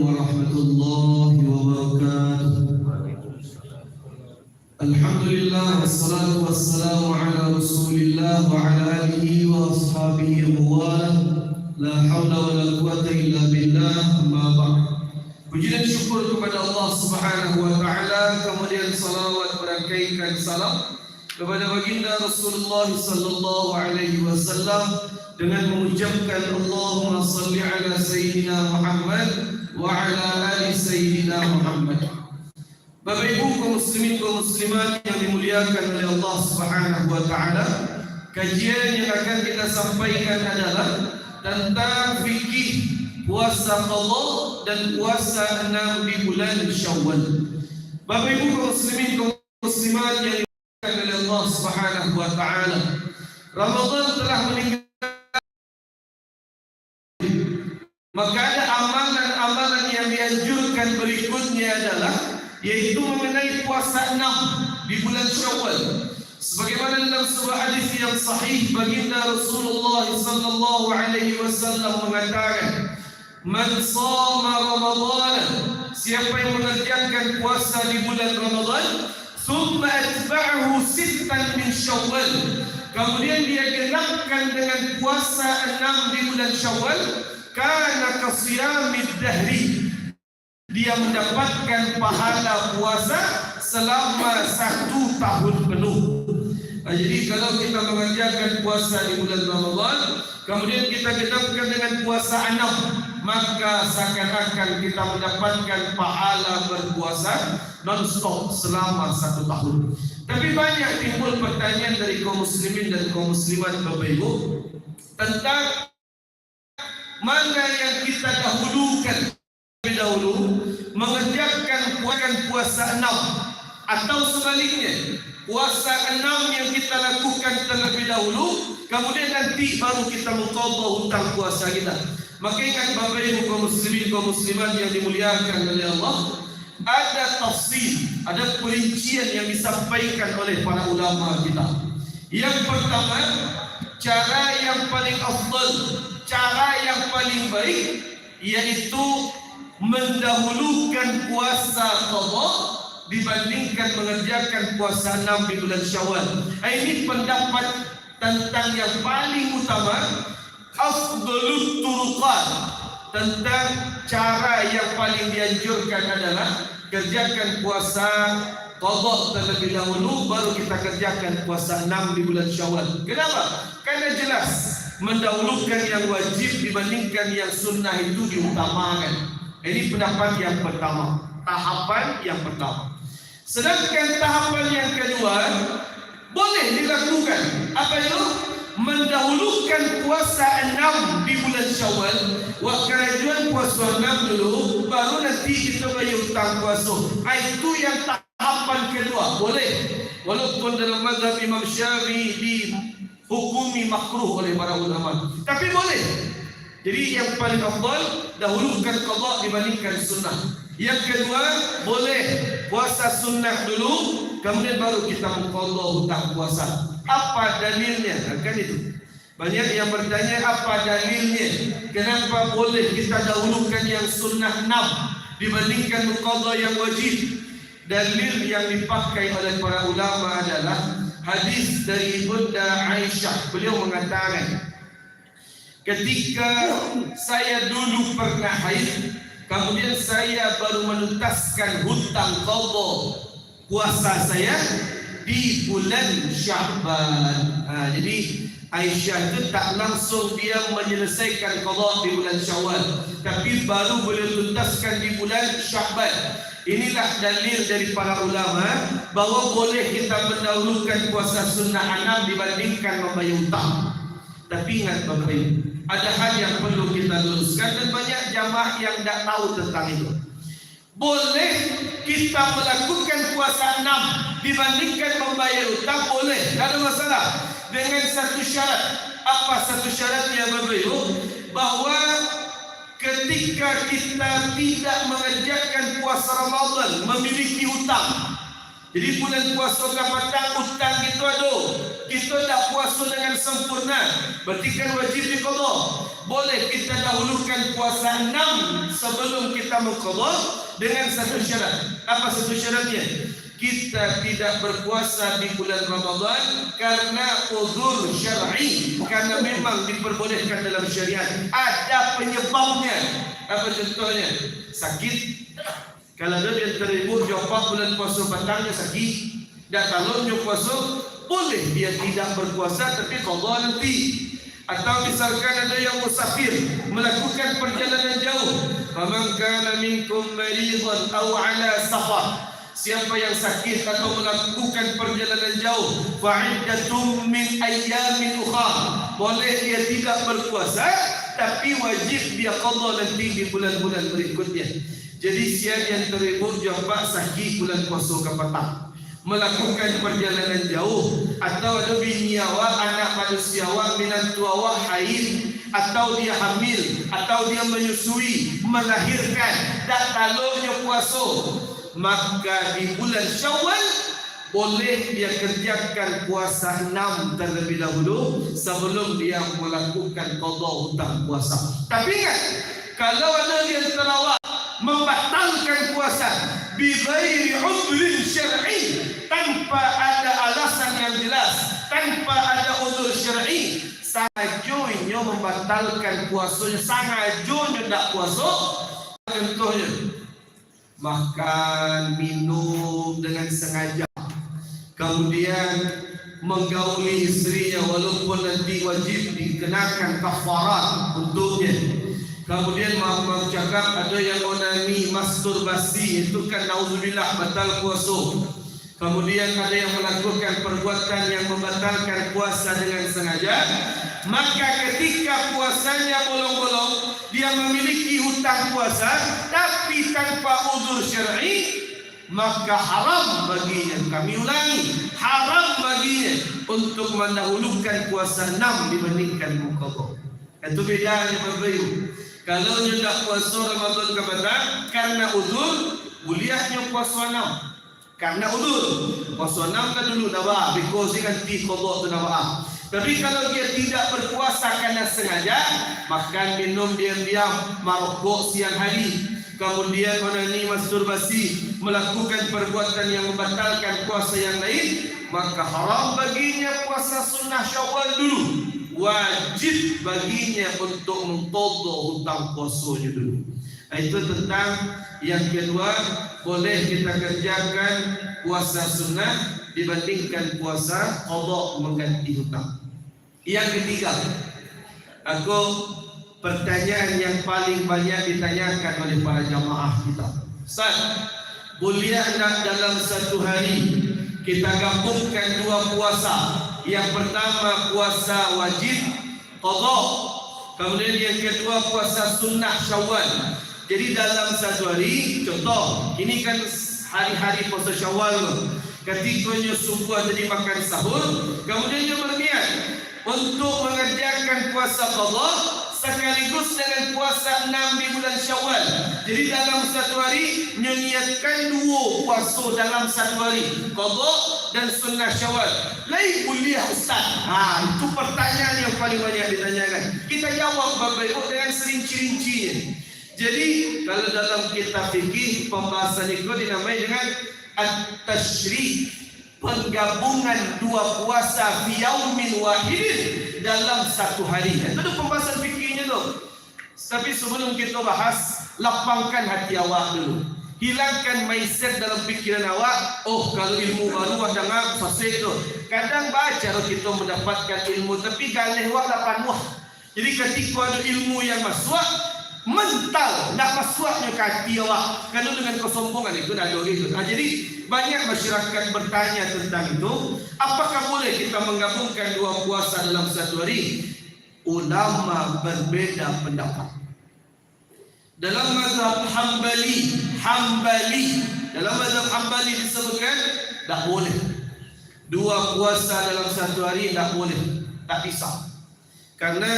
warahmatullahi wabarakatuh. Alhamdulillah wassalatu wassalamu ala Rasulillah wa ala alihi wa ashabihi wa la haula wa la quwwata illa billah, amma ba'd. Puji dan syukur kepada Allah Subhanahu wa taala, kemudian salawat berangkaikan salam kepada baginda Rasulullah sallallahu alaihi wasallam dengan mengucapkan Allahumma salli ala sayyidina Muhammad wa ala ali sayyidina Muhammad. Bapak Ibu kaum muslimin kaum muslimat yang dimuliakan oleh Allah Subhanahu wa taala, kajian yang akan kita sampaikan adalah tentang fikih puasa qadha dan puasa 6 di bulan Syawal. Bapak Ibu kaum muslimin kaum muslimat yang dimuliakan oleh Allah Subhanahu wa taala, Ramadan telah meninggal. Maka ada amalan-amalan yang dianjurkan berikutnya adalah yaitu mengenai puasa 6 di bulan Syawal. Sebagaimana dalam sebuah hadis yang sahih, baginda Rasulullah sallallahu alaihi wasallam mengatakan, "Man shama Ramadan," siapa yang mengerjakan puasa di bulan Ramadan, "thumma atba'ahu sittan min Syawal," kemudian dia genapkan dengan puasa 6 di bulan Syawal, kana kasiyamid dahri, dia mendapatkan pahala puasa selama 1 tahun penuh. Jadi kalau kita mengerjakan puasa di bulan Ramadan, kemudian kita genapkan dengan puasa 6, maka seakan-akan kita mendapatkan pahala berpuasa non-stop selama 1 tahun. Tapi banyak timbul pertanyaan dari kaum muslimin dan kaum muslimat Bapak Ibu tentang mana yang kita dahulukan lebih dahulu, mengerjakan puasa 6 atau sebaliknya, puasa 6 yang kita lakukan terlebih dahulu, kemudian nanti baru kita mengqadha hutang puasa kita. Maka ingat Bapak Ibu kaum muslimin kaum muslimat yang dimuliakan oleh Allah, ada tafsir, ada perincian yang disampaikan oleh para ulama kita. Yang pertama, cara yang paling afdal, cara yang paling baik, yaitu mendahulukan puasa qadha dibandingkan mengerjakan puasa 6 di bulan Syawal. Ini pendapat tentang yang paling utama, afdalut turuqat, tentang cara yang paling dianjurkan adalah kerjakan puasa qadha terlebih dahulu, baru kita kerjakan puasa 6 di bulan Syawal. Kenapa? Karena jelas mendahulukan yang wajib dibandingkan yang sunnah itu diutamakan. Ini pendapat yang pertama, tahapan yang pertama. Sedangkan tahapan yang kedua boleh dilakukan. Apa itu? Mendahulukan puasa 6 di bulan Syawal, wakarajuan puasa 6 dulu, baru nanti kita bayar hutang puasa. Itu yang tahapan kedua, boleh. Walaupun dalam mazhab Imam Syafi'i dihukumi makruh oleh para ulama, tapi boleh. Jadi yang paling afdal dahulukan qadha dibandingkan sunnah. Yang kedua, boleh puasa sunnah dulu, kemudian baru kita mengqadha hutang puasa. Apa dalilnya? Kan itu. Banyak yang bertanya apa dalilnya? Kenapa boleh kita dahulukan yang sunnah 6 dibandingkan mengqadha yang wajib? Dalil yang dipakai oleh para ulama adalah hadis dari Bunda Aisyah. Beliau mengatakan, ketika saya dulu pernah haid, kemudian saya baru menuntaskan hutang qadha puasa saya di bulan Sya'ban. Jadi Aisyah itu tak langsung dia menyelesaikan qadha di bulan Syawal, tapi baru boleh tuntaskan di bulan Sya'ban. Inilah dalil dari para ulama bahwa boleh kita mendahulukan puasa sunnah 6 dibandingkan membayar hutang. Tapi ingat Bapak Ibu, ada hal yang perlu kita luruskan dan banyak jamaah yang tidak tahu tentang itu. Boleh kita melakukan puasa 6 dibandingkan membayar hutang, boleh, tidak ada masalah, dengan satu syarat. Apa satu syaratnya Bapak Ibu? Bahwa ketika kita tidak mengerjakan puasa Ramadan memiliki hutang, Jadi bulan puasa kapatang utang kita ada. Kita tak puasa dengan sempurna, berarti kan wajib diqadha. Boleh kita dahulukan puasa 6 sebelum kita mengqadha dengan satu syarat. Apa satu syaratnya? Kita tidak berpuasa di bulan Ramadan karena uzur syar'i, karena memang diperbolehkan dalam syariat. Ada penyebabnya. Apa contohnya? Sakit. Kalau dia terhibur jawab bulan puasa batangnya sakit, dan kalau dia puasa boleh dia tidak berpuasa tapi qadha nanti. Atau misalkan ada yang musafir melakukan perjalanan jauh, faman kana minkum maridan aw ala safar, siapa yang sakit atau melakukan perjalanan jauh, fa'iddatum min ayyamin ukhra, boleh dia tidak berpuasa tapi wajib dia qadha nanti di bulan-bulan berikutnya. Jadi siapa yang terhibur jawab sakit bulan puasa kapatang, melakukan perjalanan jauh, atau ada bini awak, anak manusia awak, menantu awak haid, atau dia hamil, atau dia menyusui, melahirkan, dan taluknya puasa, maka di bulan Syawal boleh dia kerjakan puasa 6 terlebih dahulu sebelum dia melakukan qadha hutang puasa. Tapi ingat, kalau ada yang terawak membatalkan puasa bighairi udhrin syar'i, tanpa ada alasan yang jelas, tanpa ada udzur syar'i, sangajonya membatalkan puasanya, sangajonya tak puasa. Contohnya makan, minum dengan sengaja, kemudian menggauli istrinya walaupun nanti wajib dikenakan kafarat untuknya. Kemudian maaf cakap ada yang onani, masturbasi, itu kan naudzubillah batal puasa. Kemudian ada yang melakukan perbuatan yang membatalkan puasa dengan sengaja, maka ketika puasanya bolong-bolong, dia memiliki hutang puasa tapi tanpa uzur syar'i, maka haram baginya, kami ulangi, haram baginya untuk mendahulukan puasa 6 dibandingkan muqadha. Itu bedanya Bapak Ibu. Kalau dia tak puasa Ramadan kapatang karena uzur, bolehnya puasa 6. Karena uzur, puasa 6 kan dulu nawa, because dia kan qadha tu nawa. Tapi kalau dia tidak berpuasa karena sengaja, makan, minum diam-diam, merokok siang hari, kemudian onani, masturbasi, melakukan perbuatan yang membatalkan puasa yang lain, maka haram baginya puasa sunnah Syawal dulu. Wajib baginya untuk mengqadha hutang puasanya dulu. Itu tentang yang kedua, boleh kita kerjakan puasa sunnah dibandingkan puasa qadha mengganti hutang. Yang ketiga, pertanyaan yang paling banyak ditanyakan oleh para jamaah kita, Ustaz, boleh tak dalam satu hari kita gabungkan dua puasa? Yang pertama puasa wajib qadha, kemudian yang kedua puasa sunnah Syawal. Jadi dalam satu hari, contoh, ini kan hari-hari puasa Syawal, ketikanya subuh jadi makan sahur, kemudian dia berniat untuk mengerjakan puasa qadha sekaligus dengan puasa 6 di bulan Syawal. Jadi dalam satu hari niatkan dua puasa dalam satu hari, qadha dan sunnah Syawal. Lain boleh Ustaz? Itu pertanyaan yang paling banyak ditanyakan. Kita jawab Bapak Ibu dengan serinci-rincinya. Jadi kalau dalam kitab fikih pembahasan itu dinamai dengan at-tashri', penggabungan dua puasa fi yaumin wahidin dalam satu hari. Itu pembahasan fikihnya tu. Tapi sebelum kita bahas, lapangkan hati awak dulu. Hilangkan mindset dalam pikiran awak, oh kalau ilmu baru ada ngak fasih tu. Kadang baca kita mendapatkan ilmu tapi galih wak lapan wah. Jadi ketika ada ilmu yang masuk, mental nak masuknya ke hati awak. Kalau dengan kesombongan itu dah ada gitu. Jadi banyak masyarakat bertanya tentang itu, apakah boleh kita menggabungkan dua puasa dalam satu hari? Ulama berbeda pendapat. Dalam mazhab Hambali, dalam mazhab Hambali disebutkan tak boleh. Dua puasa dalam satu hari tak boleh, tak bisa. Karena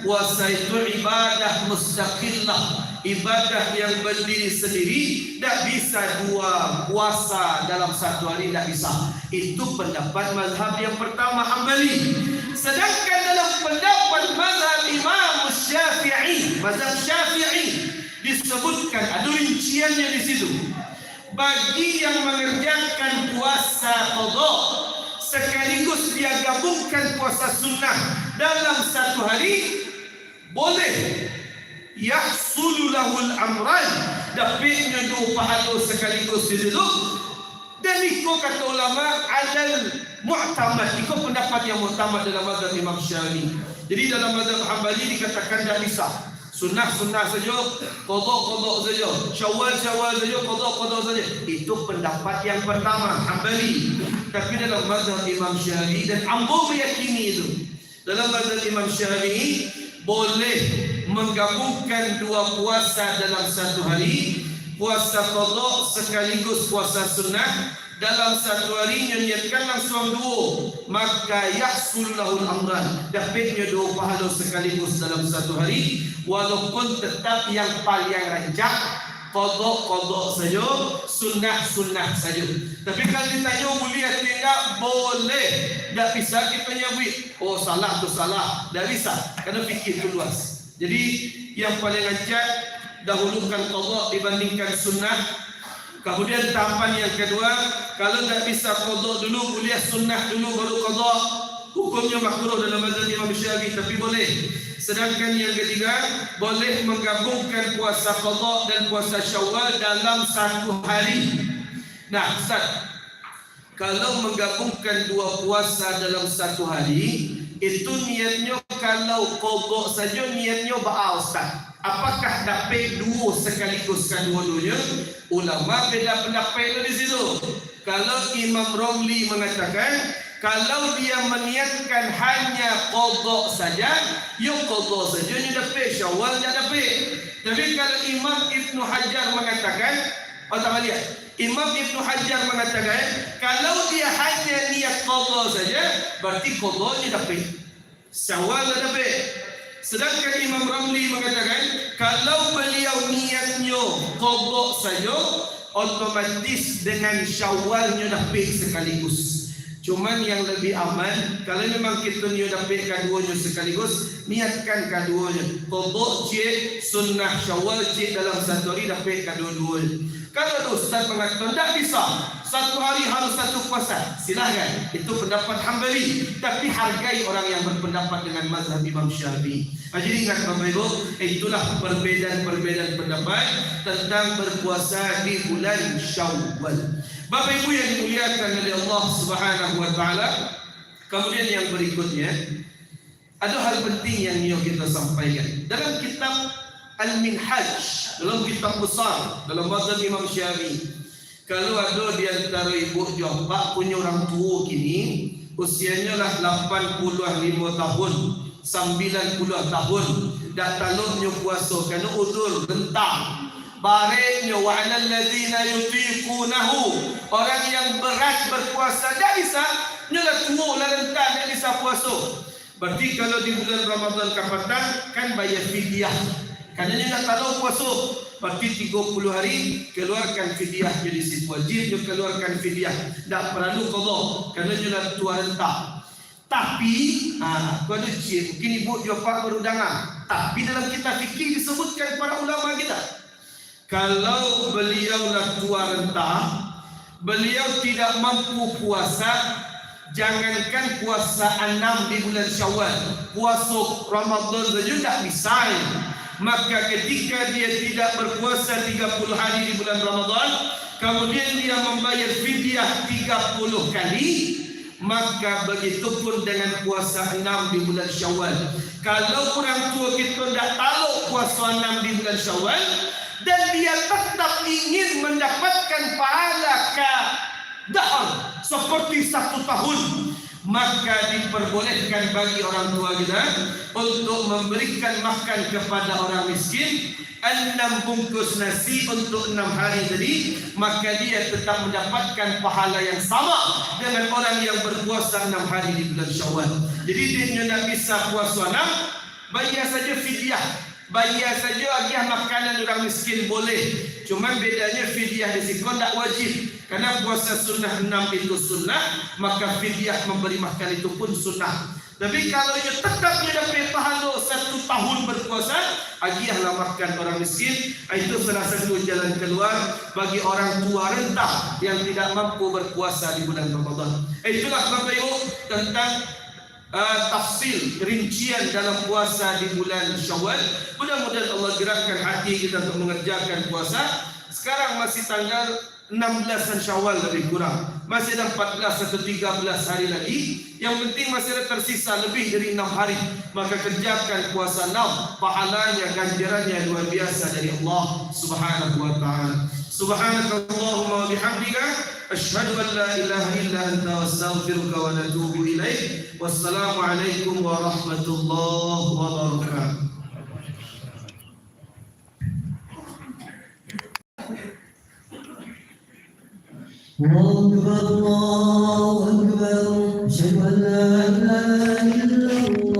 puasa itu ibadah mustaqillah, ibadah yang berdiri sendiri, tak bisa dua puasa dalam satu hari, tak bisa. Itu pendapat mazhab yang pertama, Hambali. Sedangkan dalam pendapat mazhab Imam Syafi'i, mazhab Syafi'i disebutkan, ada rinciannya di situ. Bagi yang mengerjakan puasa qadha sekaligus dia gabungkan puasa sunnah dalam satu hari, boleh yahsulu lahul amran, dapatnya dua pahala sekaligus di situ. Dan ikut kata ulama adal mu'tamad, ikut pendapat yang mu'tamad dalam mazhab Imam Syafi'i. Jadi dalam mazhab Hambali dikatakan tak bisa. Sunnah saja, qadha saja, syawal saja, qadha saja. Itu pendapat yang pertama, Hambali. Tapi dalam mazhab Imam Syafi'i, dan ambo meyakini itu, dalam mazhab Imam Syafi'i boleh menggabungkan dua puasa dalam satu hari, puasa qadha sekaligus puasa sunnah dalam satu hari, niatkan langsung dua, maka yahsul lahul amran, dapatnya dua pahala sekaligus dalam satu hari, walaupun tetap yang paling rancak qadha saja, sunnah saja. Tapi kalau ditanya boleh atau tidak, boleh. Tak bisa kita nyabit, oh salah tu salah, tak bisa, kerana fikir tu luas. Jadi yang paling rancak dahulukan qadha dibandingkan sunnah. Kemudian tahapan yang kedua, kalau tak bisa qadha dulu, boleh sunnah dulu baru qadha. Hukumnya makruh dalam mazhab Imam Syafi'i, tapi boleh. Sedangkan yang ketiga, boleh menggabungkan puasa qadha dan puasa syawal dalam satu hari. Nah, Ustaz, kalau menggabungkan dua puasa dalam satu hari, itu niatnya kalau qadha saja niatnya ba'a, Ustaz. Apakah dapat dua sekaligus kedua-duanya? Ulama beda pendapat di situ. Kalau Imam Romli mengatakan, kalau dia meniatkan hanya qadha saja, ya qadha saja dia dapat, syawal dia dapat. Tapi kalau Imam Ibnu Hajar mengatakan, Imam Ibnu Hajar mengatakan, kalau dia hanya niat qadha saja, berarti qadha dia dapat, syawal dia dapat. Sedangkan Imam Ramli mengatakan, kalau beliau niatnya qadha saja, otomatis dengan syawalnya dapat sekaligus. Cuman yang lebih aman, kalau memang kita niat dapat keduanya sekaligus, niatkan keduanya. Qadha cik, sunnah syawal cik dalam satu hari dapat kedua-duanya. Kalau Ustaz mengatakan tak bisa, satu hari harus satu puasa, silahkan. Itu pendapat Hambali. Tapi hargai orang yang berpendapat dengan mazhab Imam Syafi'i. Jadi ingat Bapak Ibu, itulah perbedaan pendapat tentang berpuasa di bulan Syawal. Bapak Ibu yang dimuliakan oleh Allah Subhanahu wa taala, kemudian yang berikutnya ada hal penting yang kita sampaikan. Dalam kitab Al-Minhaj, dalam kitab besar dalam mazhab Imam Syafi'i, kalau ada di antara ibu jawab punya orang tua kini usianya lah 85 tahun, 90 tahun, dah taluknya puasa kerana udur rentang. Bareknya wa 'alal ladzina yutiqunahu, orang yang berat berpuasa tak bisa, nyalah tua lah rentang tak bisa puasa. Berarti kalau di bulan Ramadan kapatan kan bayar fidyah. Kerana nak tahu puasa, berarti 30 hari keluarkan fidyah, jadi si wajib dia keluarkan fidyah. Tak perlu qadha kerana dia nak tua rentang. Tapi kalau cik mungkin ibu jawab baru dengar. Tapi dalam kitab fikih disebutkan para ulama kita, kalau beliau nak tua rentang, beliau tidak mampu puasa, jangankan puasa 6 di bulan Syawal, puasa Ramadan saja tak bisa. Maka ketika dia tidak berpuasa 30 hari di bulan Ramadan, kemudian dia membayar fidyah 30 kali, maka begitupun dengan puasa 6 di bulan Syawal. Kalau orang tua kita tidak tahu puasa 6 di bulan Syawal dan dia tetap ingin mendapatkan pahala dahar seperti 1 tahun, maka diperbolehkan bagi orang tua kita untuk memberikan makan kepada orang miskin 6 bungkus nasi untuk 6 hari tadi, maka dia tetap mendapatkan pahala yang sama dengan orang yang berpuasa 6 hari di bulan Syawal. Jadi dia tidak bisa puasa 6, bayar saja fidyah bayar saja agiah makanan orang miskin boleh. Cuma bedanya fidyah di sini tak wajib. Karena puasa sunnah 6 itu sunnah, maka fidyah memberi makan itu pun sunnah. Tapi kalau dia tetap dia dapat pahala 1 tahun berpuasa, agiahlah makan orang miskin. Itu salah satu jalan keluar bagi orang tua renta yang tidak mampu berpuasa di bulan Ramadan. Itulah Bapak Ibu tentang tafsil rincian dalam puasa di bulan Syawal. Mudah-mudahan Allah gerakkan hati kita untuk mengerjakan puasa. Sekarang masih tanggal 16 Syawal lebih kurang. Masih ada 14 atau 13 hari lagi. Yang penting masih ada tersisa lebih dari 6 hari. Maka kerjakan puasa 6. Pahalanya, ganjarannya luar biasa dari Allah Subhanahu wa ta'ala. Subhanakallahumma wa bihamdika asyhadu an la ilaha illa anta astaghfiruka wa atubu ilaik. Wassalamu alaikum warahmatullahi wabarakatuh. Allah